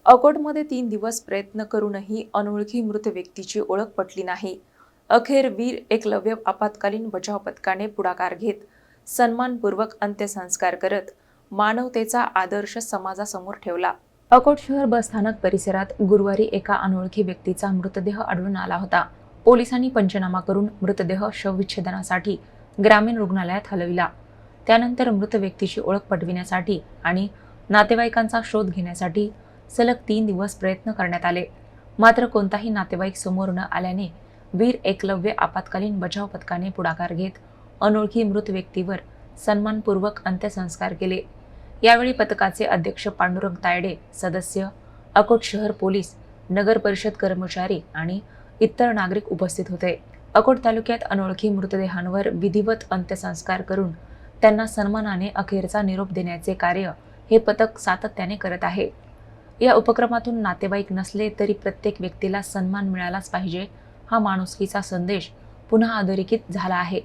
अकोटमध्ये 3 दिवस प्रयत्न करूनही अनोळखी मृत व्यक्तीची ओळख पटली नाही. अखेर वीर एकलव्य आपत्कालीन बचाव पथकाने पुढाकार घेत सन्मानपूर्वक अंत्यसंस्कार करत मानवतेचा आदर्श समाजासमोर ठेवला. अकोट शहर बस स्थानक परिसरात गुरुवारी एका अनोळखी व्यक्तीचा मृतदेह आढळून आला होता. पोलिसांनी पंचनामा करून मृतदेह शवविच्छेदनासाठी ग्रामीण रुग्णालयात हलविला. त्यानंतर मृत व्यक्तीची ओळख पटविण्यासाठी आणि नातेवाईकांचा शोध घेण्यासाठी सलग 3 दिवस प्रयत्न करण्यात आले. मात्र कोणताही नातेवाईक समोर न आल्याने वीर एकलव्य आपत्कालीन बचाव पथकाने पुढाकार घेत अनोळखी मृत व्यक्तीवर सन्मानपूर्वक अंत्यसंस्कार केले. यावेळी पथकाचे अध्यक्ष पांडुरंग तायडे, सदस्य, अकोट शहर पोलीस, नगर परिषद कर्मचारी आणि इतर नागरिक उपस्थित होते. अकोट तालुक्यात अनोळखी मृतदेहांवर विधिवत अंत्यसंस्कार करून त्यांना सन्मानाने अखेरचा निरोप देण्याचे कार्य हे पथक सातत्याने करत आहे. या उपक्रमातून नातेवाईक नसले तरी प्रत्येक व्यक्तीला सन्मान मिळालाच पाहिजे हा माणुसकीचा संदेश पुन्हा अधोरेखित झाला आहे.